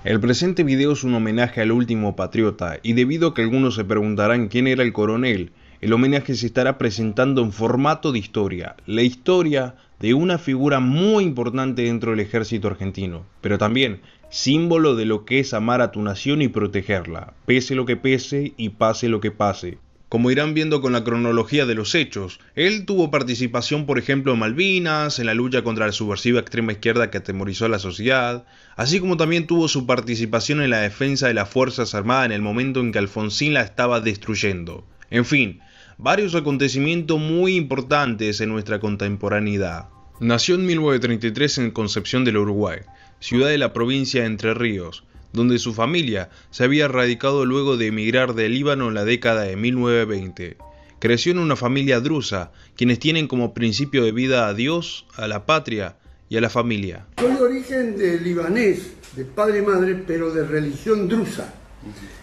El presente video es un homenaje al último patriota, y debido a que algunos se preguntarán quién era el coronel, el homenaje se estará presentando en formato de historia, la historia de una figura muy importante dentro del ejército argentino, pero también símbolo de lo que es amar a tu nación y protegerla, pese lo que pese y pase lo que pase. Como irán viendo con la cronología de los hechos, él tuvo participación por ejemplo en Malvinas, en la lucha contra la subversiva extrema izquierda que atemorizó a la sociedad, así como también tuvo su participación en la defensa de las Fuerzas Armadas en el momento en que Alfonsín la estaba destruyendo. En fin, varios acontecimientos muy importantes en nuestra contemporaneidad. Nació en 1933 en Concepción del Uruguay, ciudad de la provincia de Entre Ríos, donde su familia se había radicado luego de emigrar de Líbano en la década de 1920. Creció en una familia drusa, quienes tienen como principio de vida a Dios, a la patria y a la familia. Soy de origen de libanés, de padre y madre, pero de religión drusa,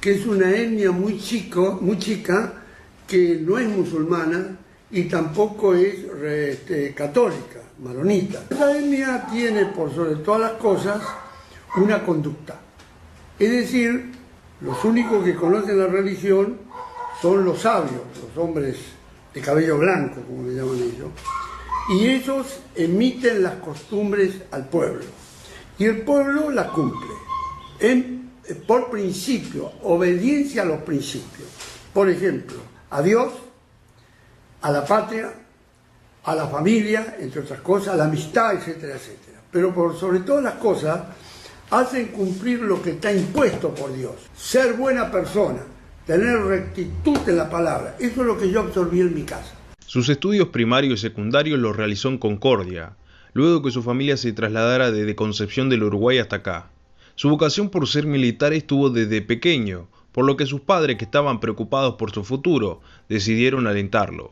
que es una etnia muy chica, que no es musulmana y tampoco es católica, maronita. Esa etnia tiene, por sobre todas las cosas, una conducta. Es decir, los únicos que conocen la religión son los sabios, los hombres de cabello blanco, como le llaman ellos, y ellos emiten las costumbres al pueblo, y el pueblo las cumple, por principio, obediencia a los principios. Por ejemplo, a Dios, a la patria, a la familia, entre otras cosas, a la amistad, etcétera, etcétera. Pero por sobre todas las cosas, hacen cumplir lo que está impuesto por Dios. Ser buena persona, tener rectitud en la palabra. Eso es lo que yo absorbí en mi casa. Sus estudios primarios y secundarios los realizó en Concordia, luego que su familia se trasladara desde Concepción del Uruguay hasta acá. Su vocación por ser militar estuvo desde pequeño, por lo que sus padres, que estaban preocupados por su futuro, decidieron alentarlo.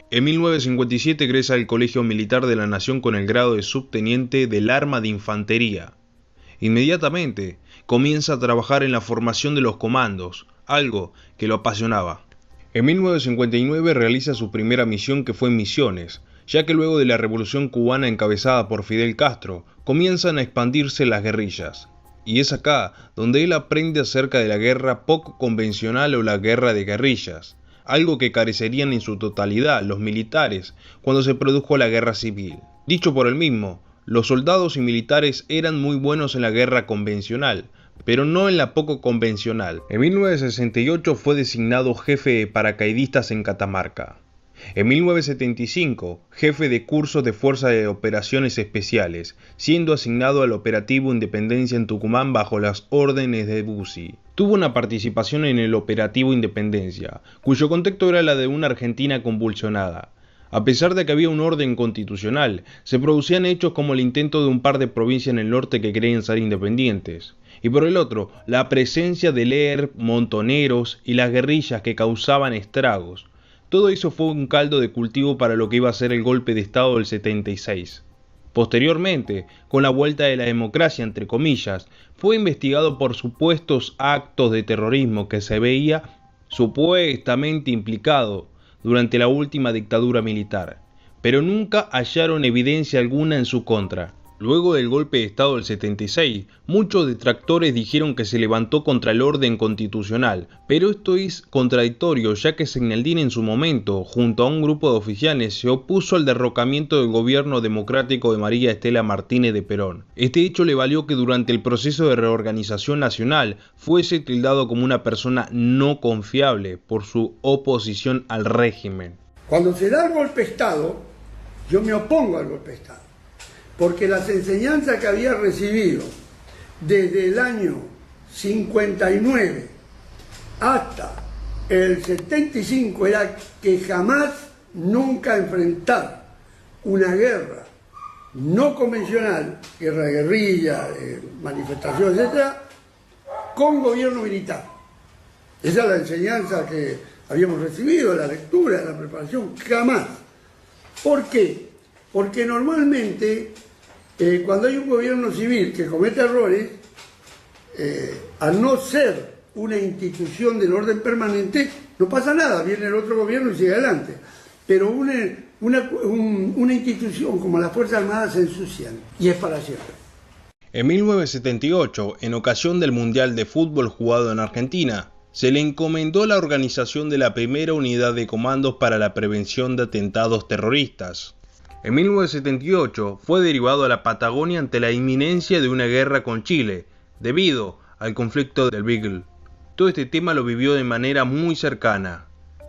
En 1957 ingresa al Colegio Militar de la Nación con el grado de subteniente del Arma de Infantería. Inmediatamente comienza a trabajar en la formación de los comandos, algo que lo apasionaba. En 1959 realiza su primera misión, que fue en Misiones, ya que luego de la Revolución Cubana encabezada por Fidel Castro, comienzan a expandirse las guerrillas. Y es acá donde él aprende acerca de la guerra poco convencional o la guerra de guerrillas, algo que carecerían en su totalidad los militares cuando se produjo la guerra civil. Dicho por él mismo, los soldados y militares eran muy buenos en la guerra convencional, pero no en la poco convencional. En 1968 fue designado jefe de paracaidistas en Catamarca. En 1975, jefe de cursos de Fuerza de Operaciones Especiales, siendo asignado al Operativo Independencia en Tucumán bajo las órdenes de Bussi. Tuvo una participación en el Operativo Independencia, cuyo contexto era la de una Argentina convulsionada. A pesar de que había un orden constitucional, se producían hechos como el intento de un par de provincias en el norte que querían ser independientes. Y por el otro, la presencia de ERP, montoneros y las guerrillas que causaban estragos. Todo eso fue un caldo de cultivo para lo que iba a ser el golpe de Estado del 76. Posteriormente, con la vuelta de la democracia, entre comillas, fue investigado por supuestos actos de terrorismo que se veía supuestamente implicado durante la última dictadura militar, pero nunca hallaron evidencia alguna en su contra. Luego del golpe de Estado del 76, muchos detractores dijeron que se levantó contra el orden constitucional, pero esto es contradictorio, ya que Seinaldín en su momento, junto a un grupo de oficiales, se opuso al derrocamiento del gobierno democrático de María Estela Martínez de Perón. Este hecho le valió que durante el proceso de reorganización nacional fuese tildado como una persona no confiable por su oposición al régimen. Cuando se da el golpe de Estado, yo me opongo al golpe de Estado, porque las enseñanzas que había recibido desde el año 59 hasta el 75 era que jamás, nunca enfrentar una guerra no convencional, guerra de guerrilla, manifestaciones, etc., con gobierno militar. Esa es la enseñanza que habíamos recibido, la lectura, la preparación, jamás. ¿Por qué? Porque normalmente cuando hay un gobierno civil que comete errores, al no ser una institución del orden permanente, no pasa nada, viene el otro gobierno y sigue adelante. Pero una institución como las Fuerzas Armadas se ensucian, y es para siempre. En 1978, en ocasión del Mundial de Fútbol jugado en Argentina, se le encomendó la organización de la primera unidad de comandos para la prevención de atentados terroristas. En 1978 fue derivado a la Patagonia ante la inminencia de una guerra con Chile, debido al conflicto del Beagle. Todo este tema lo vivió de manera muy cercana,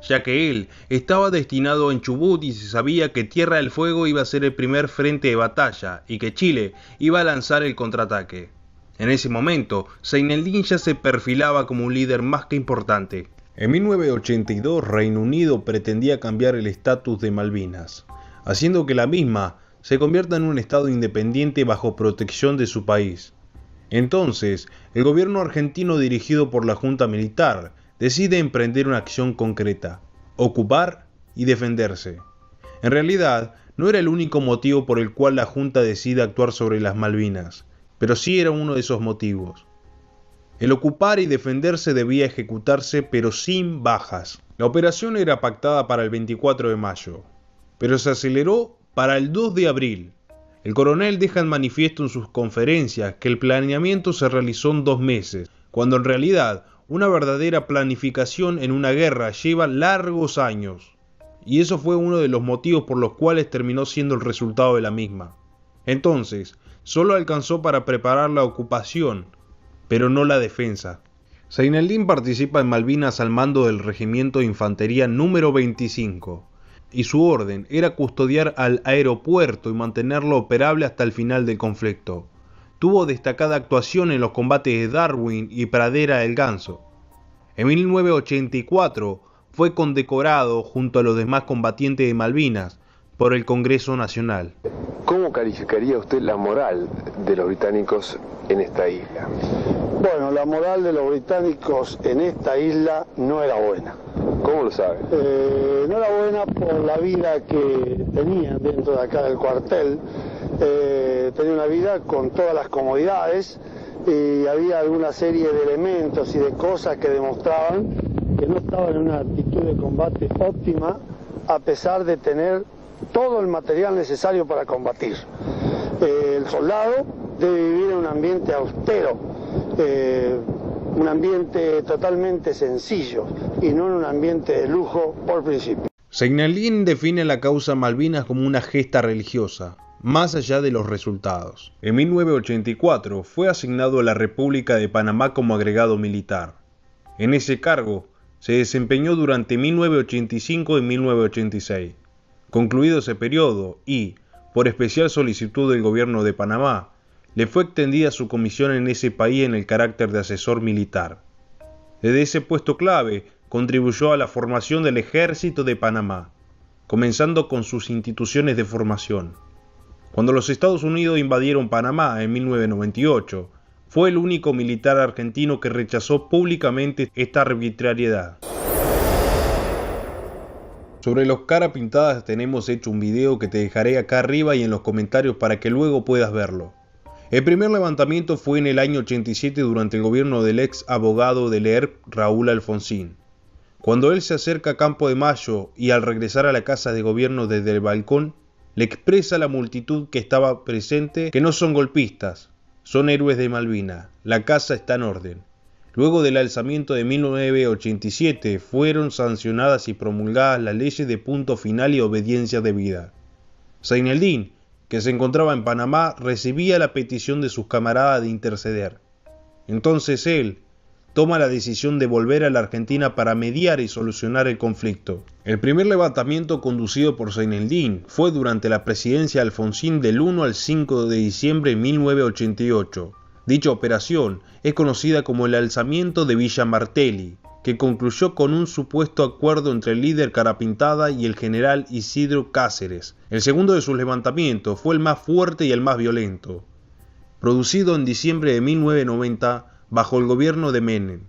ya que él estaba destinado en Chubut y se sabía que Tierra del Fuego iba a ser el primer frente de batalla y que Chile iba a lanzar el contraataque. En ese momento, Zaineldin ya se perfilaba como un líder más que importante. En 1982, Reino Unido pretendía cambiar el estatus de Malvinas, haciendo que la misma se convierta en un estado independiente bajo protección de su país. Entonces, el gobierno argentino dirigido por la Junta Militar decide emprender una acción concreta: ocupar y defenderse. En realidad, no era el único motivo por el cual la Junta decide actuar sobre las Malvinas, pero sí era uno de esos motivos. El ocupar y defenderse debía ejecutarse, pero sin bajas. La operación era pactada para el 24 de mayo, pero se aceleró para el 2 de abril. El coronel deja en manifiesto en sus conferencias que el planeamiento se realizó en 2 meses, cuando en realidad una verdadera planificación en una guerra lleva largos años. Y eso fue uno de los motivos por los cuales terminó siendo el resultado de la misma. Entonces, solo alcanzó para preparar la ocupación, pero no la defensa. Zaineldin participa en Malvinas al mando del Regimiento de Infantería número 25, y su orden era custodiar al aeropuerto y mantenerlo operable hasta el final del conflicto. Tuvo destacada actuación en los combates de Darwin y Pradera del Ganso. En 1984 fue condecorado junto a los demás combatientes de Malvinas por el Congreso Nacional. ¿Cómo calificaría usted la moral de los británicos en esta isla? Bueno, la moral de los británicos en esta isla no era buena. ¿Cómo lo sabe? No era buena por la vida que tenían dentro de acá del cuartel. Tenía una vida con todas las comodidades y había alguna serie de elementos y de cosas que demostraban que no estaban en una actitud de combate óptima, a pesar de tener todo el material necesario para combatir. El soldado debe vivir en un ambiente austero, un ambiente totalmente sencillo y no en un ambiente de lujo por principio. Zaineldin define la causa Malvinas como una gesta religiosa, más allá de los resultados. En 1984 fue asignado a la República de Panamá como agregado militar. En ese cargo se desempeñó durante 1985 y 1986. Concluido ese periodo y, por especial solicitud del gobierno de Panamá, le fue extendida su comisión en ese país en el carácter de asesor militar. Desde ese puesto clave contribuyó a la formación del Ejército de Panamá, comenzando con sus instituciones de formación. Cuando los Estados Unidos invadieron Panamá en 1998, fue el único militar argentino que rechazó públicamente esta arbitrariedad. Sobre los cara pintadas tenemos hecho un video que te dejaré acá arriba y en los comentarios para que luego puedas verlo. El primer levantamiento fue en el año 87 durante el gobierno del ex abogado del ERP Raúl Alfonsín. Cuando él se acerca a Campo de Mayo y al regresar a la casa de gobierno desde el balcón, le expresa a la multitud que estaba presente que no son golpistas, son héroes de Malvinas, la casa está en orden. Luego del alzamiento de 1987 fueron sancionadas y promulgadas las leyes de punto final y obediencia debida. Zaineldin, que se encontraba en Panamá, recibía la petición de sus camaradas de interceder. Entonces él toma la decisión de volver a la Argentina para mediar y solucionar el conflicto. El primer levantamiento conducido por Zaineldin fue durante la presidencia de Alfonsín del 1 al 5 de diciembre de 1988. Dicha operación es conocida como el alzamiento de Villa Martelli, que concluyó con un supuesto acuerdo entre el líder Carapintada y el general Isidro Cáceres. El segundo de sus levantamientos fue el más fuerte y el más violento, producido en diciembre de 1990 bajo el gobierno de Menem.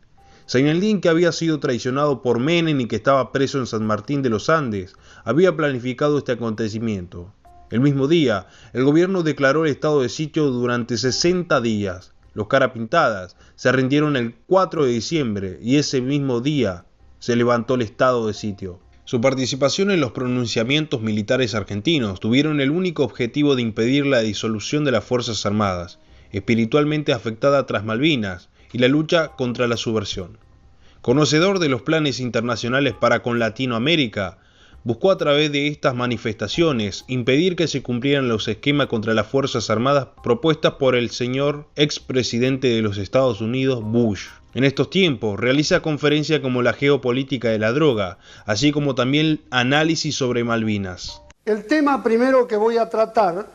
Zaineldin, que había sido traicionado por Menem y que estaba preso en San Martín de los Andes, había planificado este acontecimiento. El mismo día, el gobierno declaró el estado de sitio durante 60 días. Los carapintadas se rindieron el 4 de diciembre y ese mismo día se levantó el estado de sitio. Su participación en los pronunciamientos militares argentinos tuvieron el único objetivo de impedir la disolución de las Fuerzas Armadas espiritualmente afectada tras Malvinas y la lucha contra la subversión. Conocedor de los planes internacionales para con Latinoamérica, buscó a través de estas manifestaciones impedir que se cumplieran los esquemas contra las Fuerzas Armadas propuestas por el señor expresidente de los Estados Unidos, Bush. En estos tiempos realiza conferencias como la geopolítica de la droga, así como también análisis sobre Malvinas. El tema primero que voy a tratar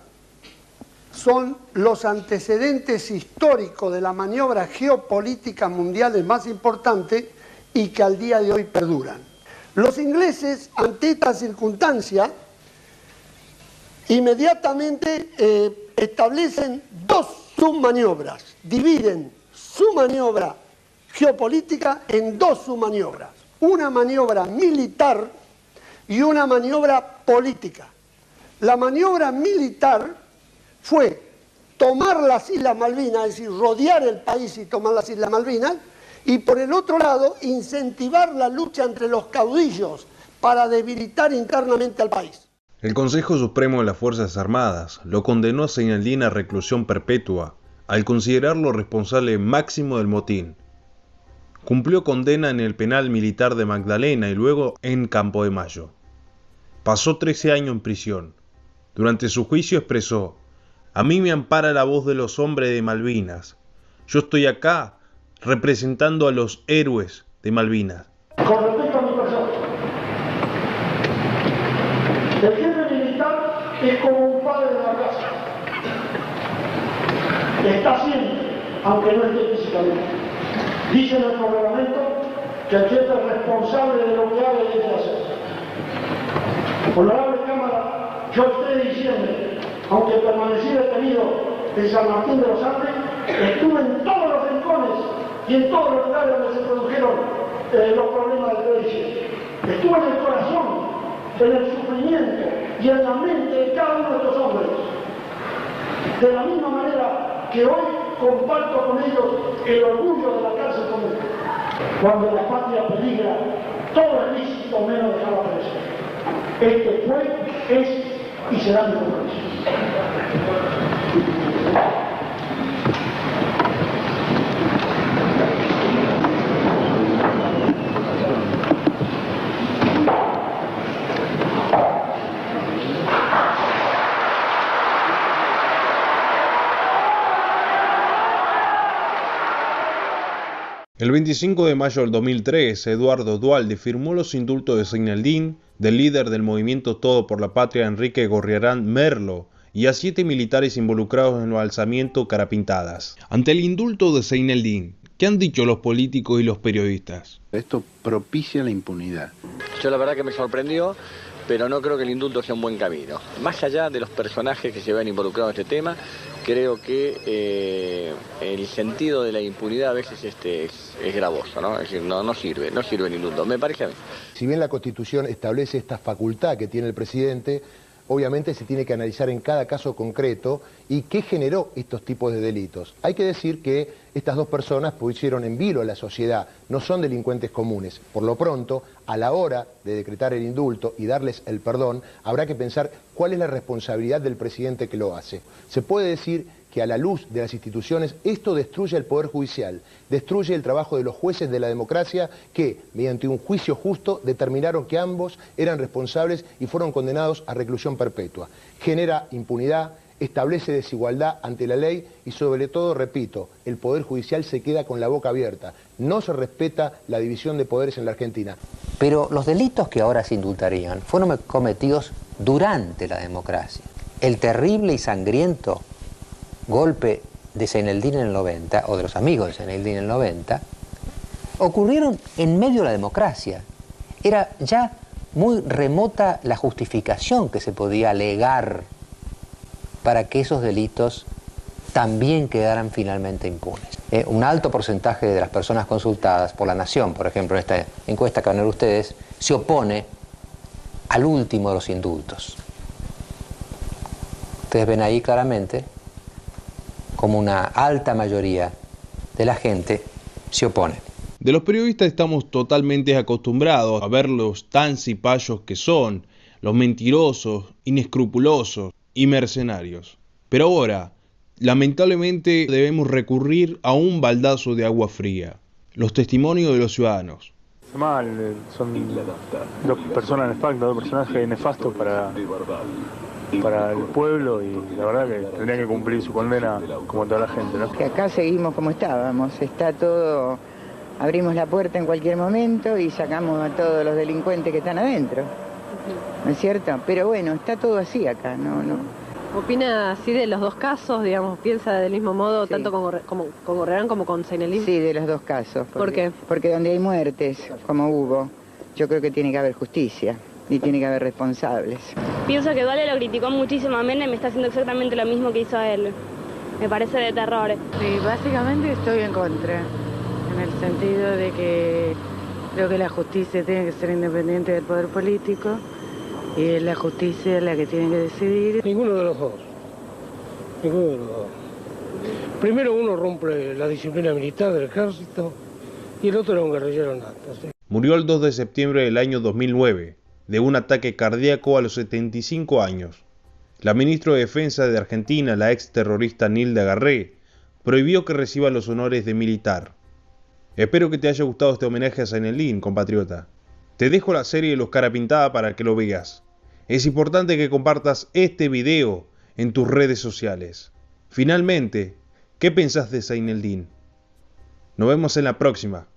son los antecedentes históricos de la maniobra geopolítica mundial más importante y que al día de hoy perduran. Los ingleses, ante esta circunstancia, inmediatamente establecen dos submaniobras, dividen su maniobra geopolítica en dos submaniobras, una maniobra militar y una maniobra política. La maniobra militar fue tomar las Islas Malvinas, es decir, rodear el país y tomar las Islas Malvinas, y por el otro lado, incentivar la lucha entre los caudillos para debilitar internamente al país. El Consejo Supremo de las Fuerzas Armadas lo condenó a Zeinaldin a reclusión perpetua, al considerarlo responsable máximo del motín. Cumplió condena en el penal militar de Magdalena y luego en Campo de Mayo. Pasó 13 años en prisión. Durante su juicio expresó: "A mí me ampara la voz de los hombres de Malvinas. Yo estoy acá representando a los héroes de Malvinas". Con respecto a mi persona, el jefe militar es como un padre de la casa. Está siempre, aunque no esté físicamente. Dice nuestro reglamento que el jefe es responsable de lo que haga y deje de hacer. Honorable Cámara, yo el 3 de diciembre, aunque permanecí detenido en San Martín de los Andes, estuve en todos los rincones y en todos los lugares donde se produjeron los problemas del 3 de diciembre. Estuve en el corazón, en el sufrimiento y en la mente de cada uno de estos hombres. De la misma manera que hoy comparto con ellos el orgullo de la cárcel común. Cuando la patria peligra, todo es lícito menos dejarla preso. Este fue, es y será mi compromiso. El 25 de mayo del 2003, Eduardo Duhalde firmó los indultos de Zeinaldin, del líder del movimiento Todo por la Patria Enrique Gorriarán Merlo, y a 7 militares involucrados en los alzamientos Carapintadas. Ante el indulto de Zeinaldin, ¿qué han dicho los políticos y los periodistas? Esto propicia la impunidad. Yo la verdad que me sorprendió, pero no creo que el indulto sea un buen camino. Más allá de los personajes que se ven involucrados en este tema, creo que el sentido de la impunidad a veces es gravoso, ¿no? Es decir, no sirve el indulto, me parece a mí. Si bien la Constitución establece esta facultad que tiene el presidente, obviamente se tiene que analizar en cada caso concreto y qué generó estos tipos de delitos. Hay que decir que estas dos personas pusieron en vilo a la sociedad, no son delincuentes comunes. Por lo pronto, a la hora de decretar el indulto y darles el perdón, habrá que pensar cuál es la responsabilidad del presidente que lo hace. Se puede decir que a la luz de las instituciones esto destruye el Poder Judicial, destruye el trabajo de los jueces de la democracia que, mediante un juicio justo, determinaron que ambos eran responsables y fueron condenados a reclusión perpetua. Genera impunidad, establece desigualdad ante la ley y sobre todo, repito, el Poder Judicial se queda con la boca abierta. No se respeta la división de poderes en la Argentina. Pero los delitos que ahora se indultarían fueron cometidos durante la democracia. El terrible y sangriento golpe de Zeinaldin en el 90, o de los amigos de Zeinaldin en el 90, ocurrieron en medio de la democracia. Era ya muy remota la justificación que se podía alegar para que esos delitos también quedaran finalmente impunes. Un alto porcentaje de las personas consultadas por La Nación, por ejemplo, en esta encuesta que van a ver ustedes, se opone al último de los indultos. Ustedes ven ahí claramente como una alta mayoría de la gente se opone. De los periodistas estamos totalmente acostumbrados a ver los tan cipayos que son, los mentirosos, inescrupulosos y mercenarios. Pero ahora, Lamentablemente debemos recurrir a un baldazo de agua fría, los testimonios de los ciudadanos. Mal, son dos personas nefastas, dos personajes nefastos para el pueblo y la verdad que tendrían que cumplir su condena como toda la gente, ¿no? Que acá seguimos como estábamos, está todo, abrimos la puerta en cualquier momento y sacamos a todos los delincuentes que están adentro, ¿no es cierto? Pero bueno, está todo así acá, no. ¿Opina así de los dos casos, digamos, piensa del mismo modo, sí, tanto con Gorrearán como con Seinelin? Sí, de los dos casos. ¿Por qué? Porque donde hay muertes, como hubo, yo creo que tiene que haber justicia y tiene que haber responsables. Pienso que Dualde lo criticó muchísimo a Menem, me está haciendo exactamente lo mismo que hizo a él. Me parece de terror. Sí, básicamente estoy en contra, en el sentido de que creo que la justicia tiene que ser independiente del poder político y es la justicia la que tiene que decidir. Ninguno de los dos. Primero uno rompe la disciplina militar del ejército y el otro era un guerrillero nato. ¿Sí? Murió el 2 de septiembre del año 2009, de un ataque cardíaco a los 75 años. La ministra de Defensa de Argentina, la ex terrorista Nilda Garré, prohibió que reciba los honores de militar. Espero que te haya gustado este homenaje a Seinelin, compatriota. Te dejo la serie de Los Cara Pintada para que lo veas. Es importante que compartas este video en tus redes sociales. Finalmente, ¿qué pensás de Seinelin? Nos vemos en la próxima.